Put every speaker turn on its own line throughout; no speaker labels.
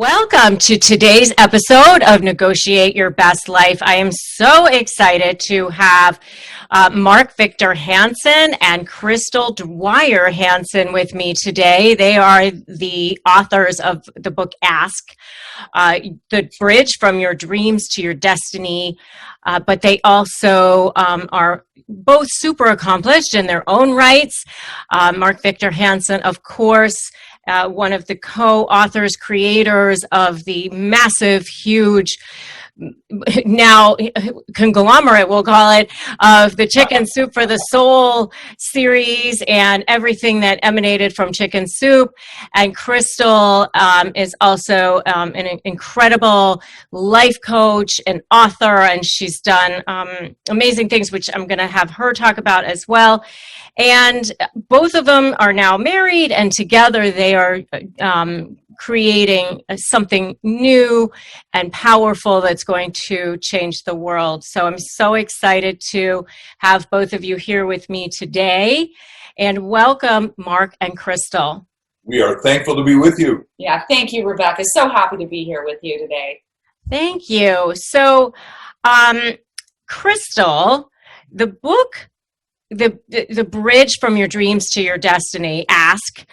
Welcome to today's episode of Negotiate Your Best Life. I am so excited to have Mark Victor Hansen and Crystal Dwyer Hansen with me today. They are the authors of the book Ask, The Bridge from Your Dreams to Your Destiny, but they also are both super accomplished in their own rights. Mark Victor Hansen, of course, one of the co-authors, creators of the massive, huge, now conglomerate, we'll call it, of the Chicken Soup for the Soul series and everything that emanated from Chicken Soup. And Crystal is also an incredible life coach and author, and she's done amazing things, which I'm going to have her talk about as well. And both of them are now married, and together they are creating something new and powerful that's going to change the world. So I'm so excited to have both of you here with me today. And welcome, Mark and Crystal.
We are thankful to be with you.
Yeah, thank you, Rebecca. So happy to be here with you today.
Thank you. So, Crystal, the book, The Bridge from Your Dreams to Your Destiny, Ask,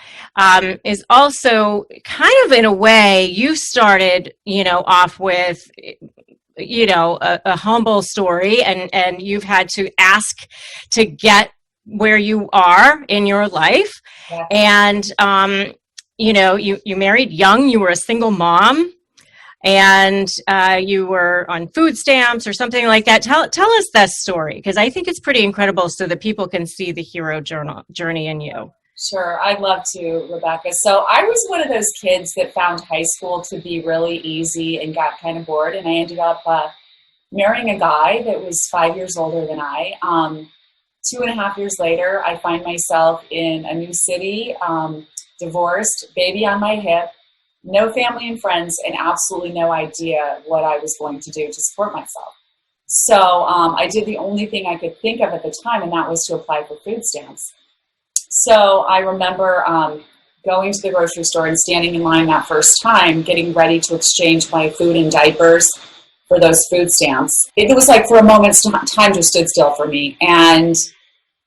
is also kind of, in a way, you started, off with, a humble story, and you've had to ask to get where you are in your life.
Yeah.
And, you married young, you were a single mom, and you were on food stamps or something like that. Tell us that story, because I think it's pretty incredible so that people can see the hero journey in you.
Sure, I'd love to, Rebecca. So I was one of those kids that found high school to be really easy and got kind of bored, and I ended up marrying a guy that was 5 years older than I. 2.5 years later, I find myself in a new city, divorced, baby on my hip, no family and friends, and absolutely no idea what I was going to do to support myself. So I did the only thing I could think of at the time, and that was to apply for food stamps. So I remember going to the grocery store and standing in line that first time, getting ready to exchange my food and diapers for those food stamps. It was like for a moment's time just stood still for me, and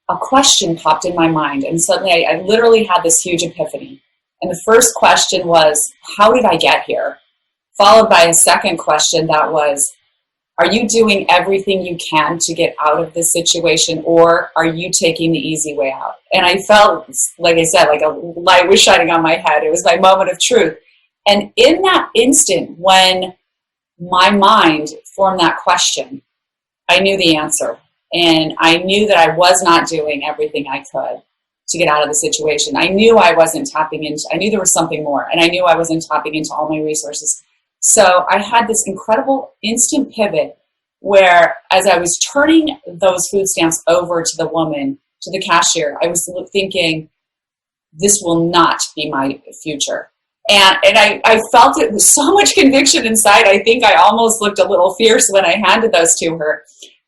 a question popped in my mind, and suddenly I literally had this huge epiphany. And the first question was, how did I get here? Followed by a second question that was, are you doing everything you can to get out of this situation, or are you taking the easy way out? And I felt, like I said, like a light was shining on my head. It was my moment of truth. And in that instant, when my mind formed that question, I knew the answer. And I knew that I was not doing everything I could to get out of the situation. I knew I wasn't tapping into, I knew there was something more, and I knew I wasn't tapping into all my resources. So I had this incredible instant pivot where, as I was turning those food stamps over to the woman, to the cashier, I was thinking, this will not be my future. And I felt it with so much conviction inside. I think I almost looked a little fierce when I handed those to her.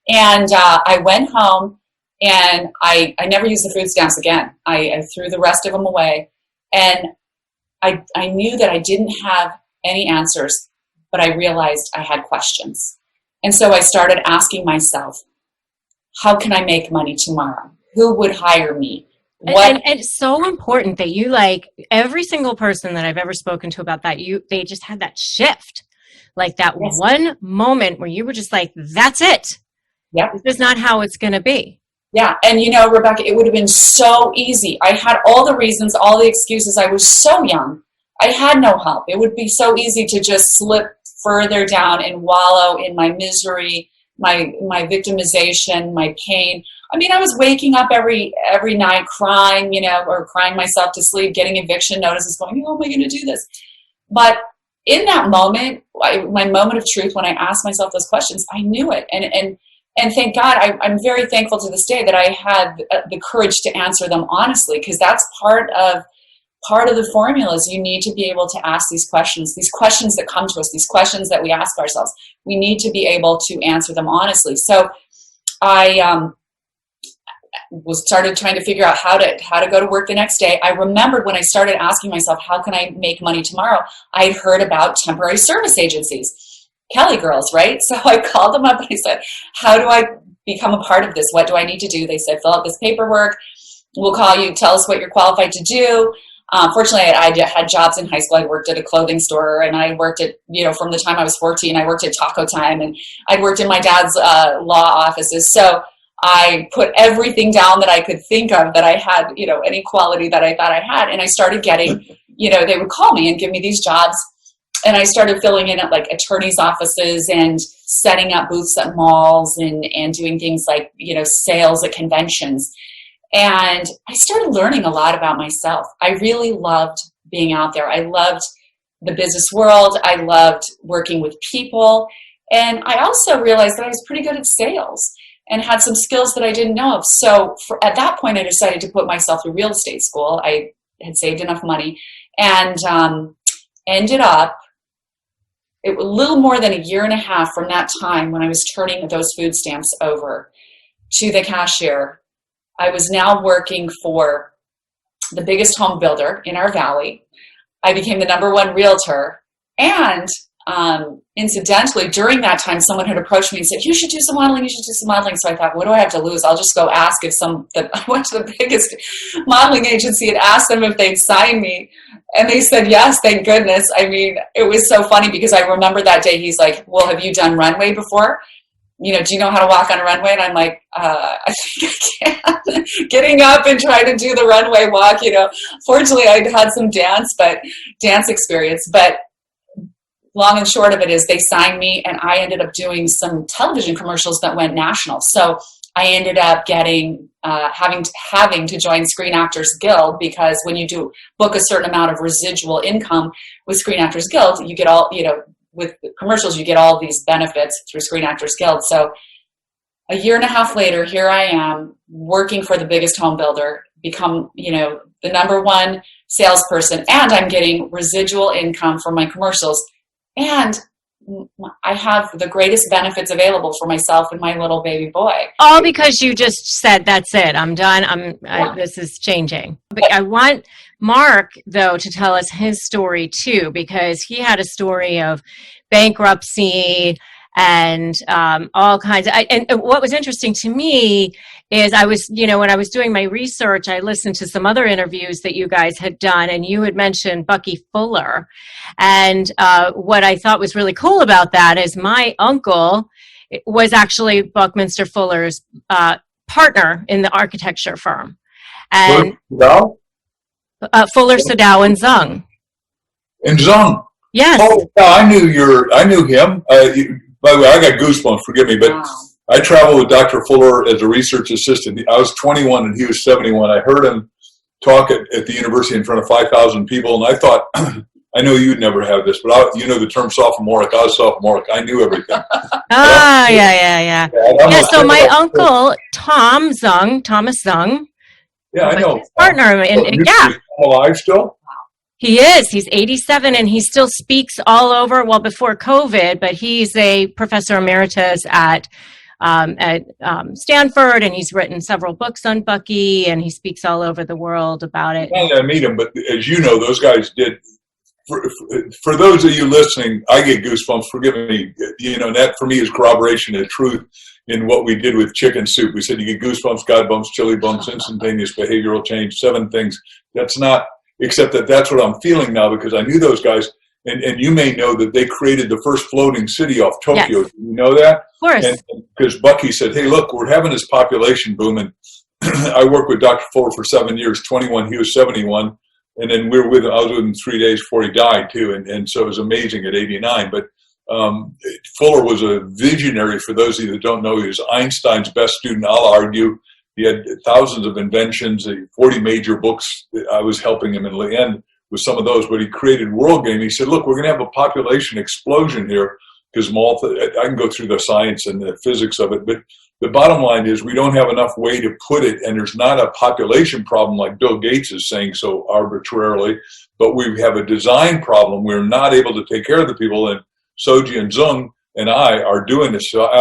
And I went home, and I never used the food stamps again. I threw the rest of them away. And I knew that I didn't have any answers, but I realized I had questions. And so I started asking myself, how can I make money tomorrow? Who would hire me?
And it's so important that you, like, every single person that I've ever spoken to about that, they just had that shift. Like that
Yes.
one moment where you were just like, that's it.
Yep.
This is not how it's going to be.
Yeah, and Rebecca, it would have been so easy. I had all the reasons, all the excuses. I was so young. I had no help. It would be so easy to just slip further down and wallow in my misery, my victimization, my pain. I mean, I was waking up every night crying, or crying myself to sleep, getting eviction notices, going, how am I going to do this? But in that moment, my moment of truth, when I asked myself those questions, I knew it. And thank God, I'm very thankful to this day that I had the courage to answer them honestly, because that's part of the formula. Is you need to be able to ask these questions that come to us, these questions that we ask ourselves. We need to be able to answer them honestly. So was started trying to figure out how to go to work the next day. I remembered when I started asking myself, how can I make money tomorrow? I had heard about temporary service agencies, Kelly girls, right? So I called them up and I said, how do I become a part of this? What do I need to do? They said, fill out this paperwork. We'll call you, tell us what you're qualified to do. Fortunately, I had jobs in high school. I worked at a clothing store, and I worked at, from the time I was 14, I worked at Taco Time, and I'd worked in my dad's law offices. So I put everything down that I could think of that I had, any quality that I thought I had. And I started getting, they would call me and give me these jobs. And I started filling in at like attorneys' offices and setting up booths at malls and doing things like, sales at conventions. And I started learning a lot about myself. I really loved being out there. I loved the business world. I loved working with people. And I also realized that I was pretty good at sales and had some skills that I didn't know of. So at that point, I decided to put myself through real estate school. I had saved enough money and ended up, it was a little more than a year and a half from that time when I was turning those food stamps over to the cashier. I was now working for the biggest home builder in our valley. I became the #1 realtor. And incidentally, during that time, someone had approached me and said, you should do some modeling, you should do some modeling. So I thought, what do I have to lose? I'll just go ask if I went to the biggest modeling agency and asked them if they'd sign me. And they said, yes, thank goodness. I mean, it was so funny because I remember that day, he's like, well, have you done runway before? Do you know how to walk on a runway? And I'm like, I think I can. Getting up and trying to do the runway walk, Fortunately, I'd had some dance experience. But long and short of it is they signed me, and I ended up doing some television commercials that went national. So I ended up getting having to join Screen Actors Guild, because when you book a certain amount of residual income with Screen Actors Guild, you get all, with commercials, you get all these benefits through Screen Actors Guild. So a year and a half later, here I am working for the biggest home builder, become, the #1 salesperson, and I'm getting residual income from my commercials. And I have the greatest benefits available for myself and my little baby boy.
All because you just said, that's it, I'm done, this is changing. But I want Mark, though, to tell us his story, too, because he had a story of bankruptcy and all kinds of, and what was interesting to me is I was, when I was doing my research, I listened to some other interviews that you guys had done, and you had mentioned Bucky Fuller. And what I thought was really cool about that is my uncle was actually Buckminster Fuller's partner in the architecture firm. And Fuller, Sadow, and Zung.
And Zung.
Yes.
Oh, I knew him. By the way, I got goosebumps, forgive me, but wow. I traveled with Dr. Fuller as a research assistant. I was 21 and he was 71. I heard him talk at the university in front of 5,000 people, and I thought, I know you'd never have this, but the term sophomoric, I was sophomoric. I knew everything.
Yeah. So my uncle, Thomas Zung.
Yeah, I know.
His partner.
Is he alive still?
He is. He's 87, and he still speaks all over. Well, before COVID, but he's a professor emeritus at Stanford, and he's written several books on Bucky, and he speaks all over the world about it.
I meet him, but as you know, those guys did. For those of you listening, I get goosebumps. Forgive me. That for me is corroboration of truth in what we did with chicken soup. We said you get goosebumps, God bumps, chili bumps, instantaneous behavioral change, 7 things. That's not. Except that's what I'm feeling now, because I knew those guys, and you may know that they created the first floating city off Tokyo. Yes. You know that?
Of course.
And because Bucky said, hey, look, we're having this population boom, and I worked with Dr. Fuller for 7 years, 21, he was 71, and then I was with him 3 days before he died, too, and so it was amazing at 89. But Fuller was a visionary. For those of you that don't know, he was Einstein's best student, I'll argue. He had thousands of inventions, 40 major books. I was helping him in the end with some of those, but he created World Game. He said, look, we're going to have a population explosion here, because I can go through the science and the physics of it, but the bottom line is we don't have enough way to put it, and there's not a population problem like Bill Gates is saying so arbitrarily, but we have a design problem. We're not able to take care of the people, and Soji and Zung and I are doing this. So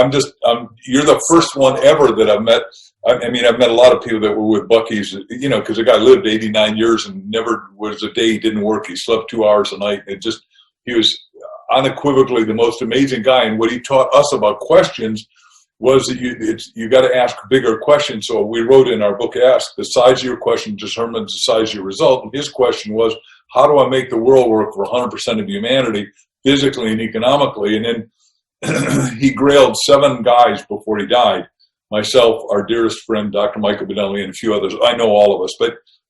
you're the first one ever that I've met I mean, I've met a lot of people that were with Buc-ee's, you know, because the guy lived 89 years and never was a day he didn't work. He slept 2 hours a night. He was unequivocally the most amazing guy. And what he taught us about questions was that you got to ask bigger questions. So we wrote in our book, Ask, the size of your question determines the size of your result. And his question was, how do I make the world work for 100% of humanity, physically and economically? And then he grailed 7 guys before he died. Myself, our dearest friend, Dr. Michael Benelli, and a few others. I know all of us,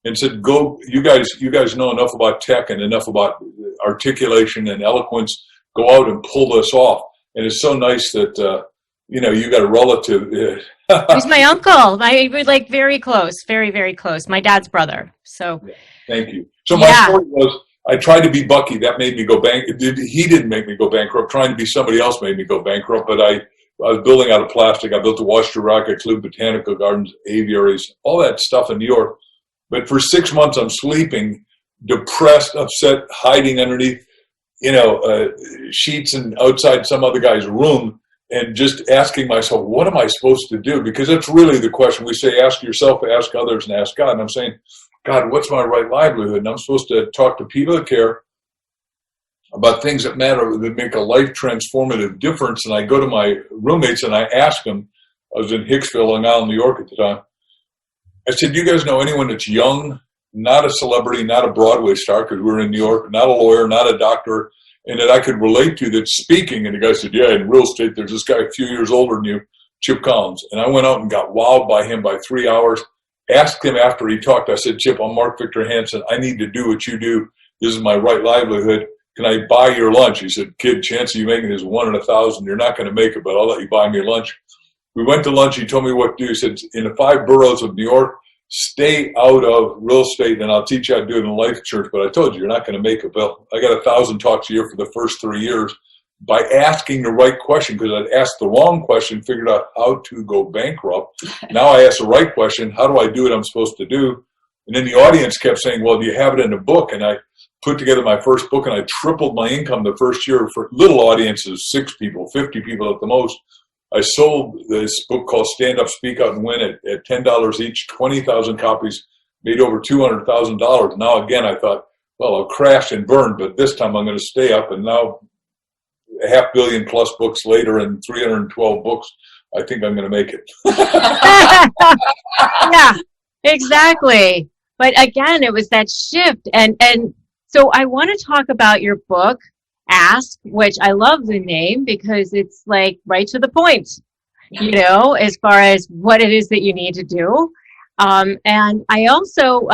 and said, "Go, you guys know enough about tech and enough about articulation and eloquence. Go out and pull this off." And it's so nice that you got a relative.
He's my uncle. We're like very close, very, very close. My dad's brother. So,
thank you. So my story was, I tried to be Bucky. That made me go bankrupt. He didn't make me go bankrupt. Trying to be somebody else made me go bankrupt. But I was building out of plastic. I built the Washer Rocket Club, botanical gardens, aviaries, all that stuff in New York. But for 6 months, I'm sleeping, depressed, upset, hiding underneath, sheets and outside some other guy's room, and just asking myself, what am I supposed to do? Because that's really the question. We say, ask yourself, ask others, and ask God. And I'm saying, God, what's my right livelihood? And I'm supposed to talk to people that care about things that matter, that make a life transformative difference. And I go to my roommates and I ask them, I was in Hicksville, Long Island, New York at the time. I said, do you guys know anyone that's young, not a celebrity, not a Broadway star, because we're in New York, not a lawyer, not a doctor, and that I could relate to that's speaking? And the guy said, yeah, in real estate, there's this guy a few years older than you, Chip Collins. And I went out and got wowed by him by 3 hours. Asked him after he talked, I said, Chip, I'm Mark Victor Hansen. I need to do what you do. This is my right livelihood. Can I buy your lunch? He said, kid, chance of you making is 1 in 1,000. You're not going to make it, but I'll let you buy me lunch. We went to lunch. He told me what to do. He said, in the 5 boroughs of New York, stay out of real estate, and I'll teach you how to do it in life insurance. But I told you, you're not going to make it, Bill. I got 1,000 talks a year for the first 3 years by asking the right question, because I'd asked the wrong question, figured out how to go bankrupt. Now I ask the right question, how do I do what I'm supposed to do? And then the audience kept saying, well, do you have it in a book? And I put together my first book, and I tripled my income the first year for little audiences, 6 people, 50 people at the most. I sold this book called Stand Up, Speak Out, and Win at $10 each, 20,000 copies, made over $200,000. Now, again, I thought, well, I'll crash and burn, but this time I'm going to stay up. And now, 500 million plus books later and 312 books, I think I'm going to make it.
Yeah, exactly. But again, it was that shift. And so I want to talk about your book, Ask, which I love the name because it's like right to the point, as far as what it is that you need to do. And I also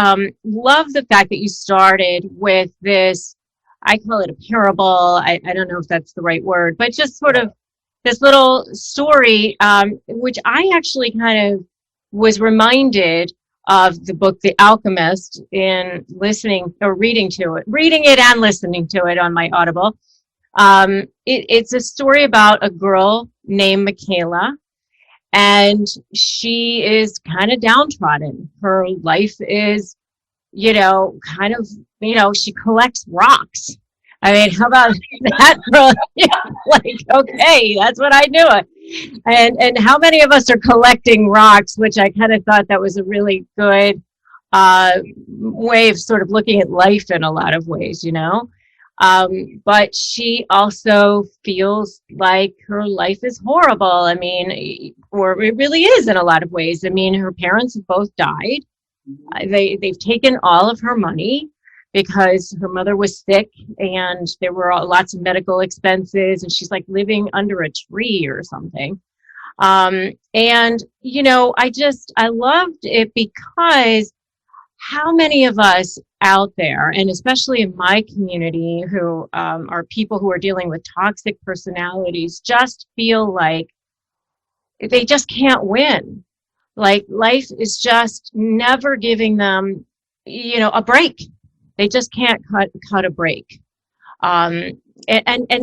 love the fact that you started with this, I call it a parable. I don't know if that's the right word, but just sort of this little story, which I actually kind of was reminded of the book, The Alchemist, in listening or reading it and listening to it on my Audible. It's a story about a girl named Michaela, and she is kind of downtrodden. Her life is, she collects rocks. I mean, how about that? Okay, that's what I do. And how many of us are collecting rocks, which I kind of thought that was a really good way of sort of looking at life in a lot of ways, but she also feels like her life is horrible. I mean, or it really is in a lot of ways. I mean, her parents have both died. They've taken all of her money because her mother was sick and there were lots of medical expenses, and she's like living under a tree or something. And, I loved it because how many of us out there, and especially in my community, who are people who are dealing with toxic personalities, just feel like they just can't win. Like life is just never giving them, a break. They just can't cut a break. And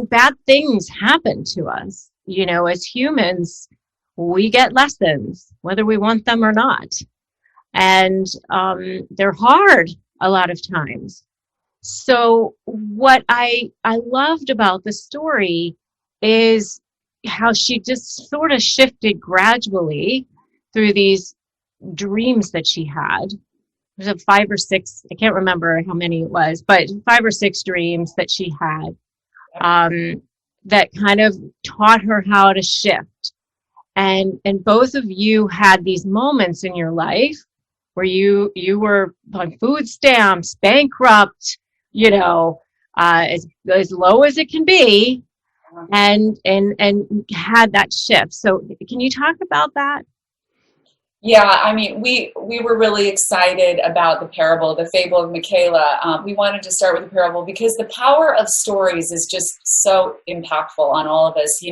bad things happen to us. As humans, we get lessons, whether we want them or not. And they're hard a lot of times. So what I loved about the story is how she just sort of shifted gradually through these dreams that she had. There's a 5 or 6, I can't remember how many it was, but 5 or 6 dreams that she had, that kind of taught her how to shift. And both of you had these moments in your life where you were on food stamps, bankrupt, as low as it can be, and had that shift. So can you talk about that?
Yeah, I mean, we were really excited about the parable, the fable of Michaela. We wanted to start with the parable because the power of stories is just so impactful on all of us.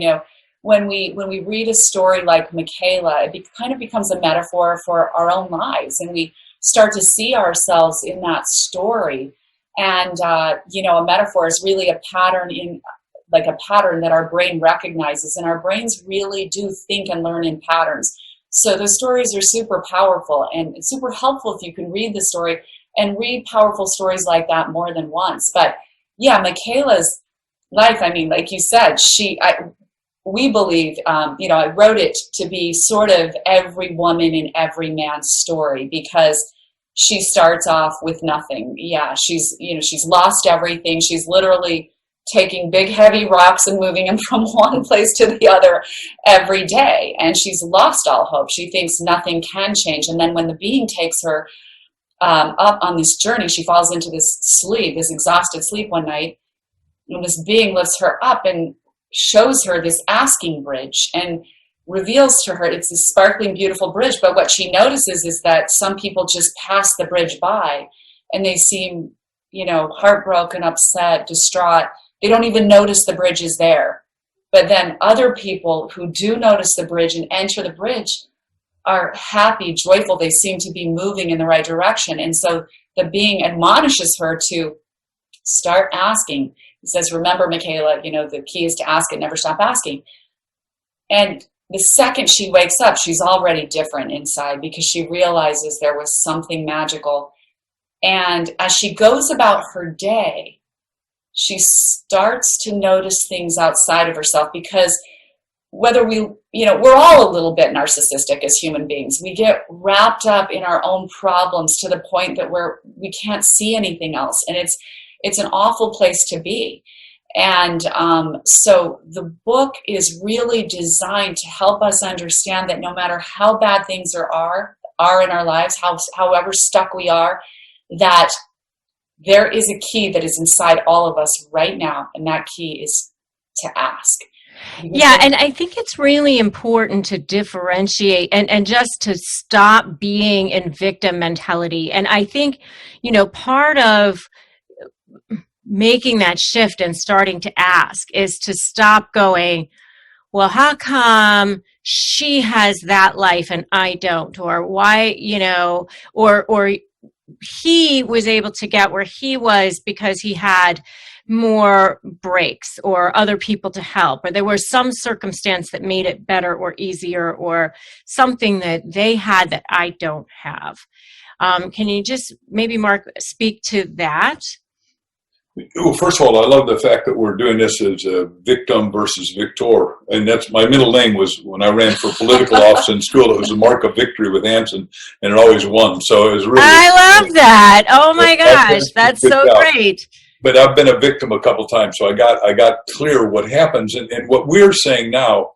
When we read a story like Michaela, it kind of becomes a metaphor for our own lives, and we start to see ourselves in that story. And a metaphor is really a pattern that our brain recognizes, and our brains really do think and learn in patterns. So those stories are super powerful, and it's super helpful if you can read the story and read powerful stories like that more than once. But yeah, Michaela's life, I mean, like you said, we believe, I wrote it to be sort of every woman and every man's story, because she starts off with nothing. Yeah, she's lost everything. She's literally taking big, heavy rocks and moving them from one place to the other every day. And she's lost all hope. She thinks nothing can change. And then when the being takes her up on this journey, she falls into this exhausted sleep one night. And this being lifts her up and shows her this asking bridge and reveals to her it's this sparkling, beautiful bridge. But what she notices is that some people just pass the bridge by and they seem, heartbroken, upset, distraught. They don't even notice the bridge is there. But then other people who do notice the bridge and enter the bridge are happy, joyful. They seem to be moving in the right direction. And so the being admonishes her to start asking. He says, remember, Michaela, the key is to ask and never stop asking. And the second she wakes up, she's already different inside, because she realizes there was something magical. And as she goes about her day, she starts to notice things outside of herself, because whether we're all a little bit narcissistic as human beings. We get wrapped up in our own problems to the point that we can't see anything else. And it's an awful place to be. And so the book is really designed to help us understand that no matter how bad things are in our lives, however stuck we are, that there is a key that is inside all of us right now, and that key is to ask.
Yeah, and I think it's really important to differentiate and just to stop being in victim mentality. And I think, part of making that shift and starting to ask is to stop going, well, how come she has that life and I don't? Or why, or he was able to get where he was because he had more breaks or other people to help, or there was some circumstance that made it better or easier, or something that they had that I don't have. Can you just maybe, Mark, speak to that?
Well, first of all, I love the fact that we're doing this as a victim versus victor. And that's my middle name was, when I ran for political office in school, it was a mark of victory with Hansen, and it always won. So it was really.
I love that. Oh my gosh, that's so great.
But I've been a victim a couple times, so I got clear what happens. And what we're saying now,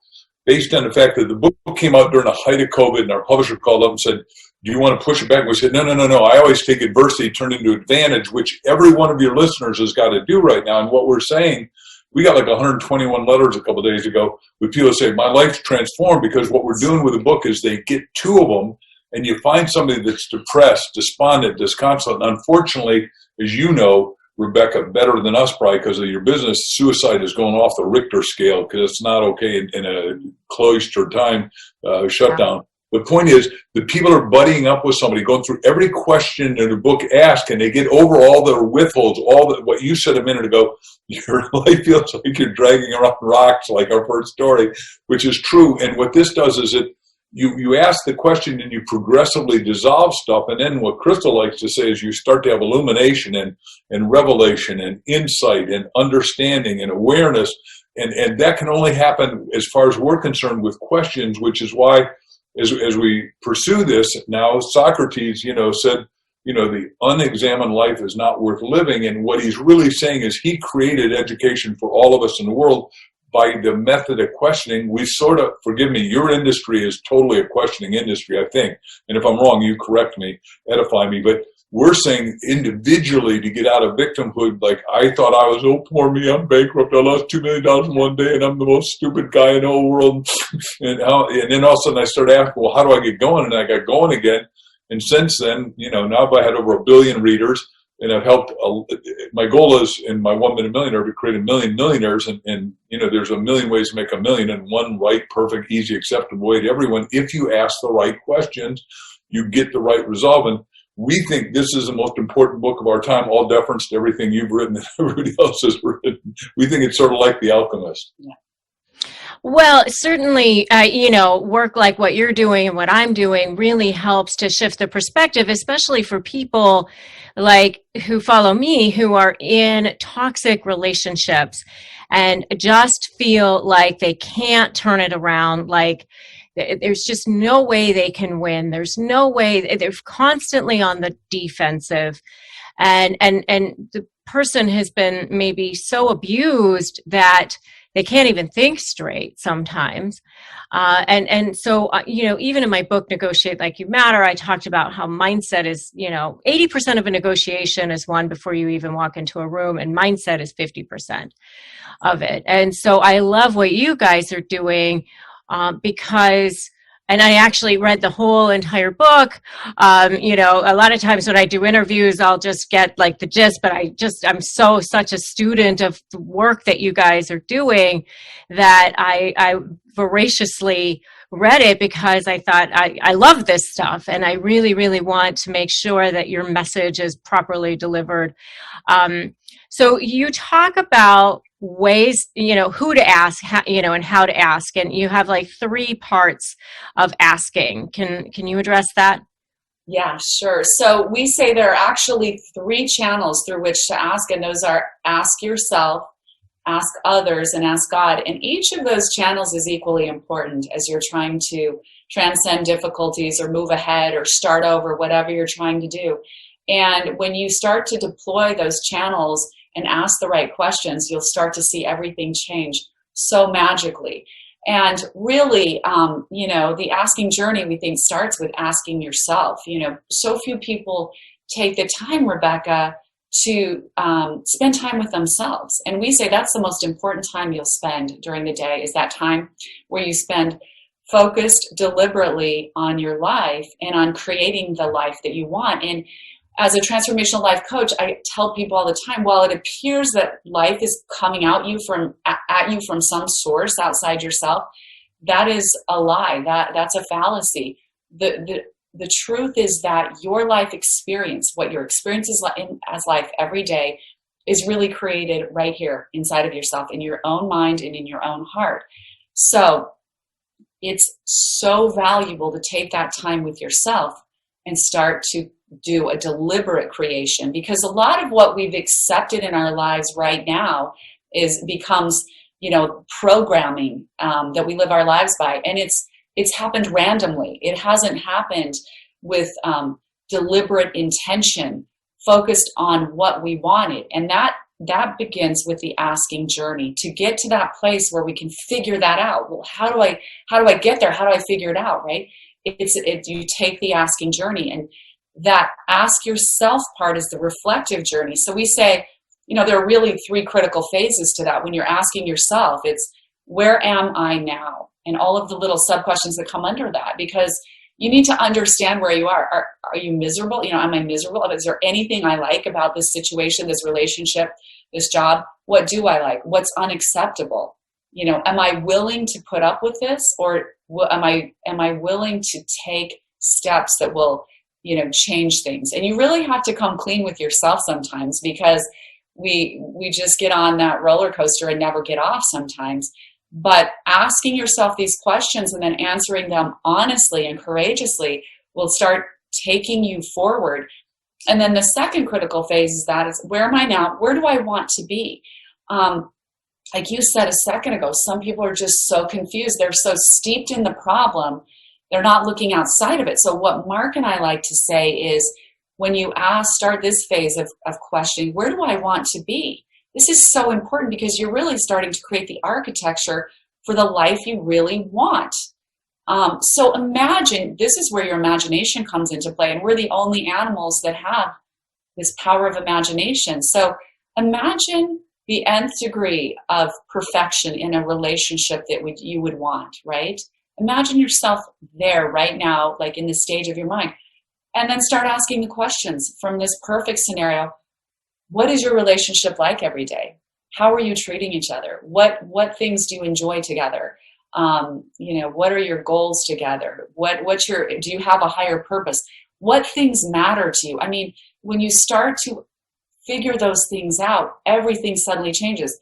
based on the fact that the book came out during the height of COVID, and our publisher called up and said, do you want to push it back? We said, no. I always take adversity, turn it into advantage, which every one of your listeners has got to do right now. And what we're saying, we got like 121 letters a couple of days ago with people say, my life's transformed, because what we're doing with the book is they get 2 of them, and you find somebody that's depressed, despondent, disconsolate. And unfortunately, as you know, Rebecca, better than us probably because of your business, suicide is going off the Richter scale, because it's not okay in a cloistered time shutdown. The point is, the people are buddying up with somebody, going through every question in the book asked, and they get over all their withholds, what you said a minute ago. Your life feels like you're dragging around rocks, like our first story, which is true. And what this does is you ask the question and you progressively dissolve stuff. And then what Crystal likes to say is you start to have illumination and revelation and insight and understanding and awareness. And that can only happen, as far as we're concerned, with questions, which is why as we pursue this now, Socrates, said, the unexamined life is not worth living. And what he's really saying is he created education for all of us in the world by the method of questioning. We sort of, forgive me, your industry is totally a questioning industry, I think. And if I'm wrong, you correct me, edify me. But we're saying individually to get out of victimhood, like I thought I was, oh, poor me, I'm bankrupt. I lost $2 million in one day and I'm the most stupid guy in the whole world. And then all of a sudden I started asking, well, how do I get going? And I got going again. And since then, now I've had over 1 billion readers, and I've helped. My goal is in my 1 Minute Millionaire to create 1 million millionaires, and there's a million ways to make a million, and one right, perfect, easy, acceptable way to everyone. If you ask the right questions, you get the right result. And we think this is the most important book of our time. All deference to everything you've written and everybody else has written. We think it's sort of like The Alchemist.
Yeah.
Well, certainly, work like what you're doing and what I'm doing really helps to shift the perspective, especially for people like who follow me, who are in toxic relationships and just feel like they can't turn it around, like there's just no way they can win. There's no way. They're constantly on the defensive, and the person has been maybe so abused that they can't even think straight sometimes. So even in my book, Negotiate Like You Matter, I talked about how mindset is, 80% of a negotiation is won before you even walk into a room, and mindset is 50% of it. And so I love what you guys are doing because, and I actually read the whole entire book. A lot of times when I do interviews, I'll just get like the gist, but I'm such a student of the work that you guys are doing that I voraciously read it because I thought I love this stuff. And I really, really want to make sure that your message is properly delivered. So you talk about ways, who to ask, and how to ask. And you have like 3 parts of asking. Can you address that?
Yeah, sure. So we say there are actually 3 channels through which to ask, and those are ask yourself, ask others, and ask God. And each of those channels is equally important as you're trying to transcend difficulties or move ahead or start over, whatever you're trying to do. And when you start to deploy those channels and ask the right questions, you'll start to see everything change so magically. And really, the asking journey, we think, starts with asking yourself. So few people take the time, Rebecca, to spend time with themselves. And we say that's the most important time you'll spend during the day, is that time where you spend focused deliberately on your life and on creating the life that you want. And as a transformational life coach, I tell people all the time, while it appears that life is coming at you from some source outside yourself, that is a lie. That's a fallacy. The truth is that your life experience, what your experience is as life every day, is really created right here inside of yourself, in your own mind and in your own heart. So it's so valuable to take that time with yourself and start to do a deliberate creation, because a lot of what we've accepted in our lives right now becomes programming that we live our lives by, and it's happened randomly. It hasn't happened with deliberate intention, focused on what we wanted. And that begins with the asking journey, to get to that place where we can figure that out. Well, how do I get there? How do I figure it out, right? You take the asking journey, and that ask yourself part is the reflective journey. So we say, there are really 3 critical phases to that. When you're asking yourself, it's where am I now? And all of the little sub-questions that come under that, because you need to understand where you are. Are you miserable? Am I miserable? Is there anything I like about this situation, this relationship, this job? What do I like? What's unacceptable? Am I willing to put up with this, or am I willing to take steps that will change things? And you really have to come clean with yourself sometimes, because we just get on that roller coaster and never get off sometimes. But asking yourself these questions and then answering them honestly and courageously will start taking you forward. And then the second critical phase is where am I now? Where do I want to be? Like you said a second ago, some people are just so confused. They're so steeped in the problem They're not looking outside of it. So what Mark and I like to say is, when you start this phase of questioning, where do I want to be? This is so important because you're really starting to create the architecture for the life you really want. So imagine, this is where your imagination comes into play, and we're the only animals that have this power of imagination. So imagine the nth degree of perfection in a relationship that you would want, right? Imagine yourself there right now, like in the stage of your mind, and then start asking the questions from this perfect scenario. What is your relationship like every day? How are you treating each other? What things do you enjoy together? What are your goals together? Do you have a higher purpose? What things matter to you? I mean, when you start to figure those things out, everything suddenly changes.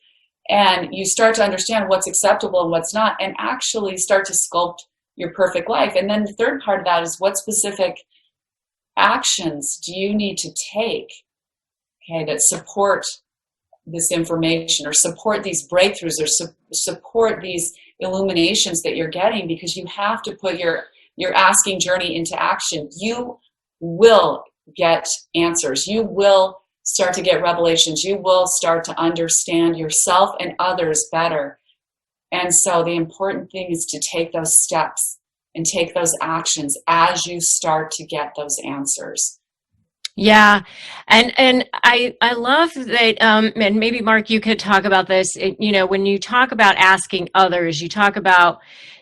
And you start to understand what's acceptable and what's not, and actually start to sculpt your perfect life. And then the third part of that is, what specific actions do you need to take, okay, that support this information, or support these breakthroughs, or support these illuminations that you're getting, because you have to put your asking journey into action. You will get answers. You will start to get revelations. You will start to understand yourself and others better. And so the important thing is to take those steps and take those actions as you start to get those answers.
Yeah. And I love that, and maybe Mark, you could talk about this. When you talk about asking others, you talk about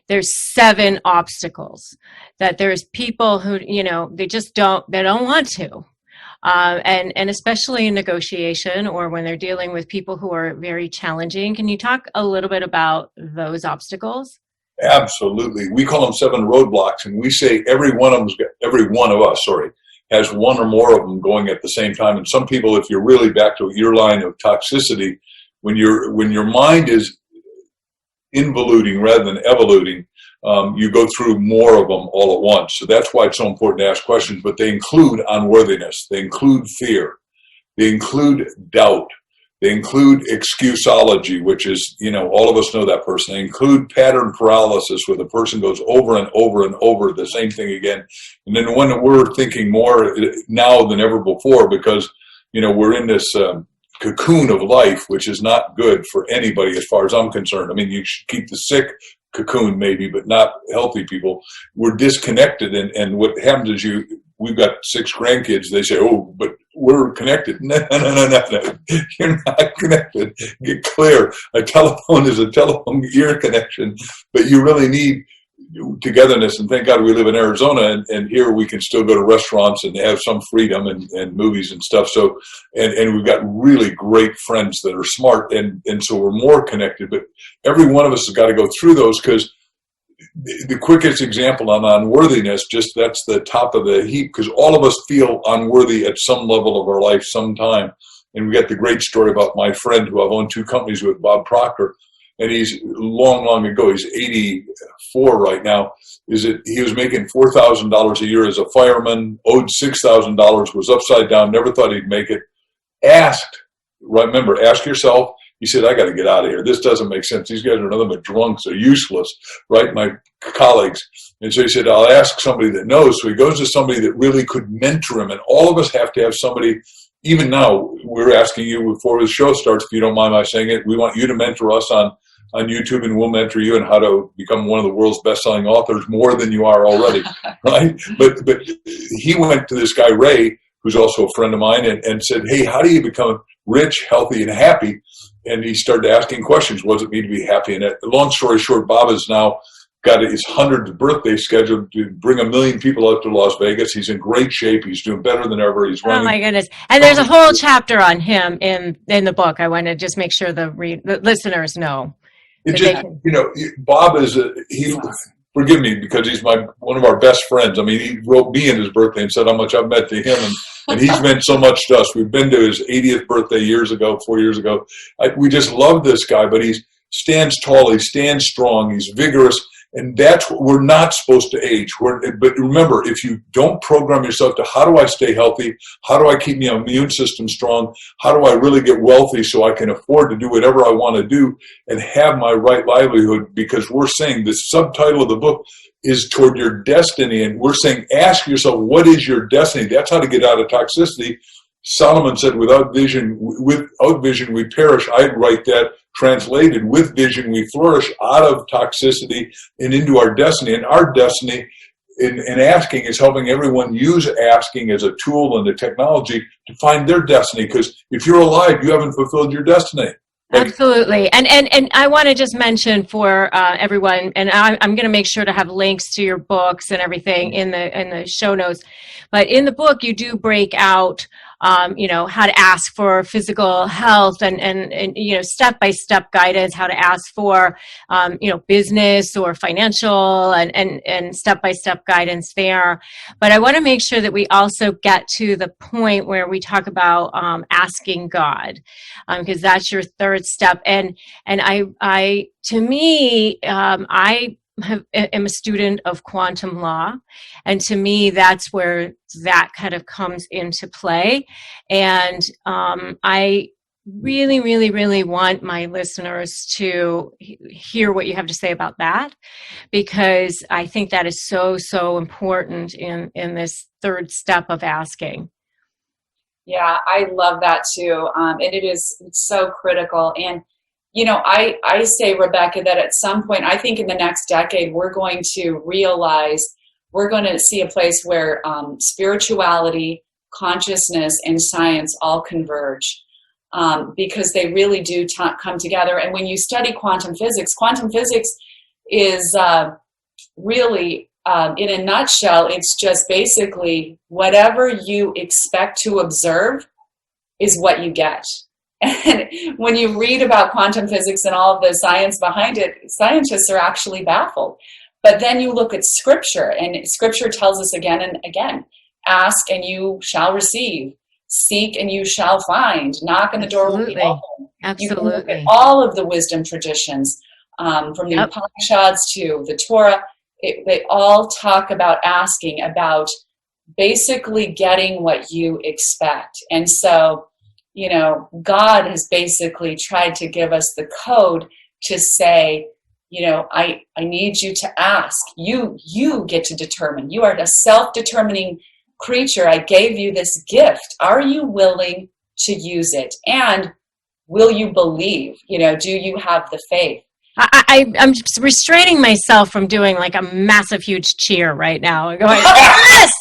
there's 7 obstacles, that there's people who, they don't want to. And especially in negotiation, or when they're dealing with people who are very challenging. Can you talk a little bit about those obstacles?
Absolutely. We call them 7 roadblocks, and we say every one of us, has one or more of them going at the same time. And some people, if you're really back to your line of toxicity, when your mind is involuting rather than evoluting, you go through more of them all at once. So that's why it's so important to ask questions. But they include unworthiness, they include fear, they include doubt, they include excuseology, which is, all of us know that person. They include pattern paralysis, where the person goes over and over and over the same thing again. And then when we're thinking more now than ever before, because, we're in this cocoon of life, which is not good for anybody as far as I'm concerned. I mean, you should keep the sick cocoon maybe, but not healthy people. We're disconnected. And what happens is we've got 6 grandkids. They say, oh, but we're connected. No. You're not connected. Get clear. A telephone is a telephone ear connection, but you really need togetherness. And thank God we live in Arizona, and here we can still go to restaurants and have some freedom and movies and stuff. So, and we've got really great friends that are smart, and so we're more connected. But every one of us has got to go through those, because the quickest example on unworthiness, just that's the top of the heap, because all of us feel unworthy at some level of our life sometime. And we got the great story about my friend who I've owned 2 companies with, Bob Proctor, and he's long ago, he's 84 right now, he was making $4,000 a year as a fireman, owed $6,000, was upside down, never thought he'd make it. Ask yourself. He said, I got to get out of here. This doesn't make sense. These guys are nothing but drunks. They're useless, right? My colleagues. And so he said, I'll ask somebody that knows. So he goes to somebody that really could mentor him. And all of us have to have somebody. Even now, we're asking you before the show starts, if you don't mind my saying it, we want you to mentor us on YouTube, and we'll mentor you in how to become one of the world's best-selling authors, more than you are already, right? But he went to this guy, Ray, who's also a friend of mine, and said, hey, how do you become rich, healthy, and happy? And he started asking questions. What does it mean to be happy? And long story short, Bob has now got his 100th birthday scheduled to bring 1 million people out to Las Vegas. He's in great shape. He's doing better than ever. He's running.
Oh my goodness! And there's a whole chapter on him in the book. I want to just make sure the listeners know.
It just, Bob is forgive me, because he's one of our best friends. I mean, he wrote me in his birthday and said how much I've meant to him, and he's meant so much to us. We've been to his 80th birthday 4 years ago. We just love this guy, but he stands tall, he stands strong, he's vigorous, And that's what we're not supposed to age. But remember, if you don't program yourself to how do I stay healthy? How do I keep my immune system strong? How do I really get wealthy so I can afford to do whatever I want to do and have my right livelihood? Because we're saying the subtitle of the book is Toward Your Destiny. And we're saying, ask yourself, what is your destiny? That's how to get out of toxicity. Solomon said, without vision we perish. I'd write that translated, with vision we flourish out of toxicity and into our destiny. And our destiny in asking is helping everyone use asking as a tool and a technology to find their destiny. Because if you're alive, you haven't fulfilled your destiny.
Absolutely. And I want to just mention for everyone, and I'm going to make sure to have links to your books and everything in the show notes. But in the book, you do break out, how to ask for physical health and step-by-step guidance, how to ask for, business or financial and step-by-step guidance there. But I want to make sure that we also get to the point where we talk about asking God, because that's your third step. And I am a student of quantum law, and to me that's where that kind of comes into play. And I really, really, really want my listeners to hear what you have to say about that, because I think that is so important in this third step of asking.
Yeah, I love that too. And it's so critical. And I say, Rebecca, that at some point, I think in the next decade, we're going to realize, we're going to see a place where spirituality, consciousness, and science all converge, because they really do come together. And when you study quantum physics is really, in a nutshell, it's just basically whatever you expect to observe is what you get. And when you read about quantum physics and all of the science behind it, scientists are actually baffled. But then you look at Scripture, and Scripture tells us again and again, ask and you shall receive, seek and you shall find, knock and the door will be open.
Absolutely.
You can look at all of the wisdom traditions, from the Upanishads to the Torah. They all talk about asking, about basically getting what you expect. And so, God has basically tried to give us the code to say, I need you to ask. You get to determine. You are a self-determining creature. I gave you this gift. Are you willing to use it? And will you believe? Do you have the faith?
I'm just restraining myself from doing like a massive, huge cheer right now. I'm going, yes!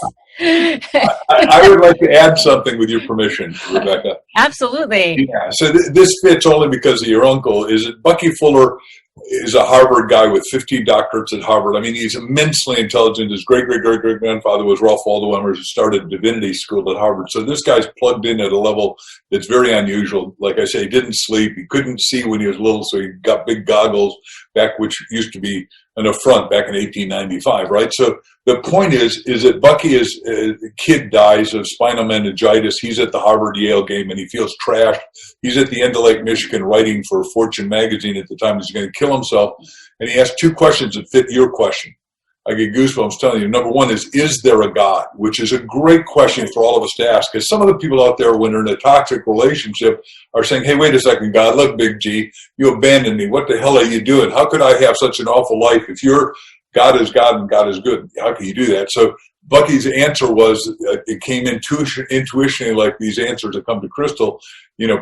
I would like to add something with your permission, Rebecca.
Absolutely.
Yeah. So this fits only because of your uncle. Is that Bucky Fuller is a Harvard guy with 15 doctorates at Harvard. I mean, he's immensely intelligent. His great-great-great-great-grandfather was Ralph Waldo Emerson, who started divinity school at Harvard. So this guy's plugged in at a level that's very unusual. Like I say, he didn't sleep. He couldn't see when he was little, so he got big goggles back, which used to be an affront back in 1895, right? So the point is that Bucky a kid dies of spinal meningitis. He's at the Harvard-Yale game, and he feels trashed. He's at the end of Lake Michigan writing for Fortune magazine at the time. He's going to kill himself, and he asks two questions that fit your question. I get goosebumps telling you. Number one is there a God? Which is a great question for all of us to ask, because some of the people out there, when they're in a toxic relationship, are saying, hey, wait a second, God, look, Big G, you abandoned me. What the hell are you doing? How could I have such an awful life if you're God is God and God is good? How can you do that? So Bucky's answer was, it came intuitionally, like these answers that come to Crystal,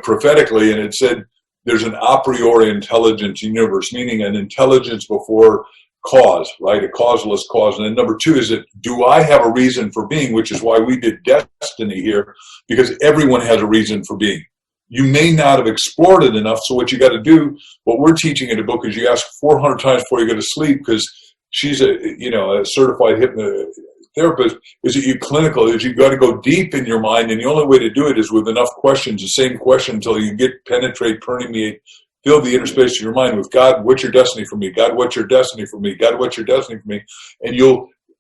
prophetically, and it said there's an a priori intelligence in the universe, meaning an intelligence before cause, right? A causeless cause. And then number two is that, do I have a reason for being, which is why we did destiny here, because everyone has a reason for being. You may not have explored it enough, so what you got to do, what we're teaching in the book is you ask 400 times before you go to sleep, because she's a certified hypnotherapist, is that you got to go deep in your mind, and the only way to do it is with enough questions, the same question until you penetrate, permeate, fill the inner space of your mind with, God, what's your destiny for me? God, what's your destiny for me? God, what's your destiny for me? And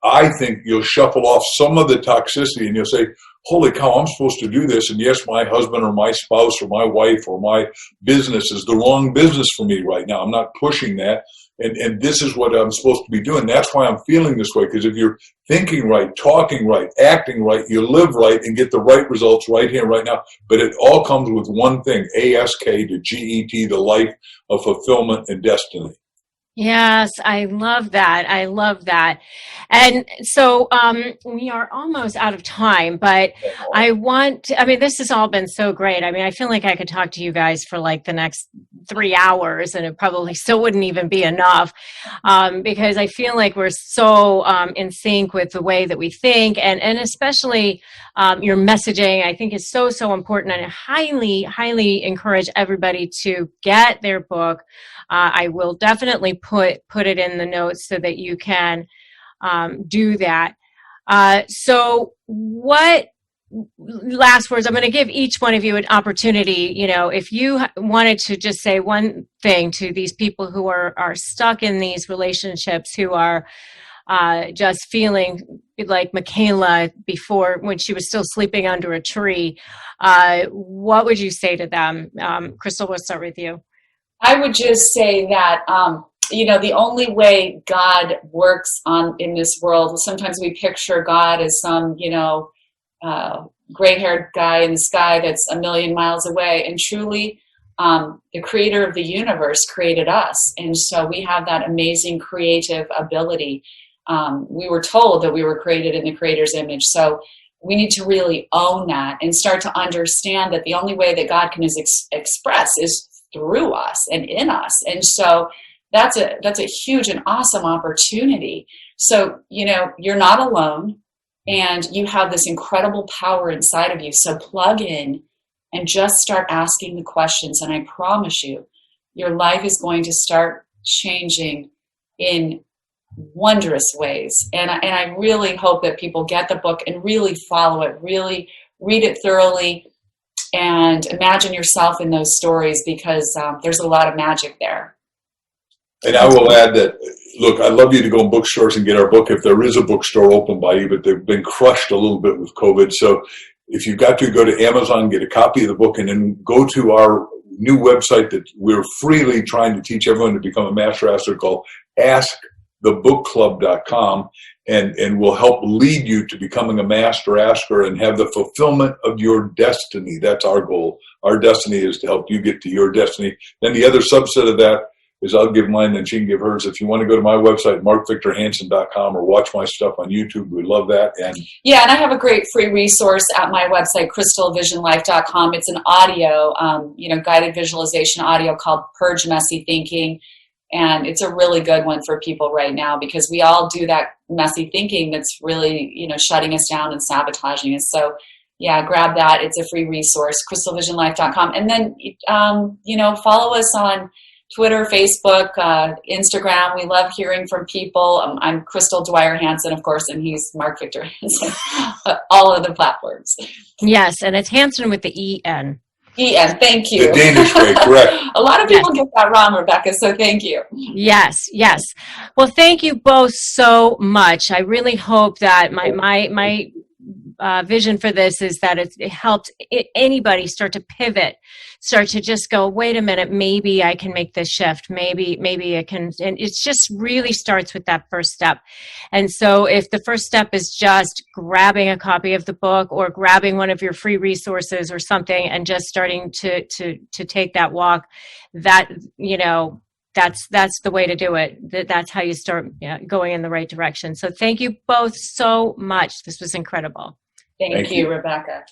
I think you'll shuffle off some of the toxicity, and you'll say, holy cow, I'm supposed to do this. And yes, my husband or my spouse or my wife or my business is the wrong business for me right now. I'm not pushing that. And this is what I'm supposed to be doing. That's why I'm feeling this way. Because if you're thinking right, talking right, acting right, you live right and get the right results right here, right now. But it all comes with one thing, ASK to GET, the life of fulfillment and destiny.
Yes, I love that. I love that. And so we are almost out of time, but this has all been so great. I mean, I feel like I could talk to you guys for like the next 3 hours and it probably still wouldn't even be enough because I feel like we're so in sync with the way that we think and especially your messaging, I think is so, so important. And I highly, highly encourage everybody to get their book. I will definitely put it in the notes so that you can do that. So what last words, I'm going to give each one of you an opportunity, if you wanted to just say one thing to these people who are stuck in these relationships, who are just feeling like Michaela before when she was still sleeping under a tree, what would you say to them? Crystal, we'll start with you.
I would just say that, the only way God works in this world, sometimes we picture God as some, gray-haired guy in the sky that's a million miles away. And truly, the creator of the universe created us. And so we have that amazing creative ability. We were told that we were created in the creator's image. So we need to really own that and start to understand that the only way that God can express is through us and in us. And so that's a huge and awesome opportunity. So, you're not alone and you have this incredible power inside of you. So plug in and just start asking the questions. And I promise you, your life is going to start changing in wondrous ways. And I really hope that people get the book and really follow it, really read it thoroughly, and imagine yourself in those stories because there's a lot of magic there.
And I will add that, look, I'd love you to go in bookstores and get our book if there is a bookstore open by you, but they've been crushed a little bit with COVID. So if you've got to, go to Amazon, get a copy of the book, and then go to our new website that we're freely trying to teach everyone to become a master asker called askthebookclub.com. And will help lead you to becoming a master asker and have the fulfillment of your destiny. That's our goal. Our destiny is to help you get to your destiny. Then the other subset of that is I'll give mine and she can give hers. If you want to go to my website, markvictorhansen.com, or watch my stuff on YouTube, we love that. And
I have a great free resource at my website, crystalvisionlife.com. It's an audio, guided visualization audio called Purge Messy Thinking. And it's a really good one for people right now because we all do that messy thinking that's really, shutting us down and sabotaging us. So, grab that. It's a free resource, crystalvisionlife.com. And then, follow us on Twitter, Facebook, Instagram. We love hearing from people. I'm Crystal Dwyer Hansen, of course, and he's Mark Victor Hansen. All of the platforms.
Yes, and it's Hansen with the E-N.
E-N, thank you.
The Danish way, correct.
A lot of people get that wrong, Rebecca, so thank you.
Yes. Well, thank you both so much. I really hope that my vision for this is that it helped anybody start to pivot, start to just go, wait a minute, maybe I can make this shift. Maybe it can, and it just really starts with that first step. And so if the first step is just grabbing a copy of the book or grabbing one of your free resources or something and just starting to take that walk, that, that's the way to do it. That's how you start going in the right direction. So thank you both so much. This was incredible.
Thank you, Rebecca.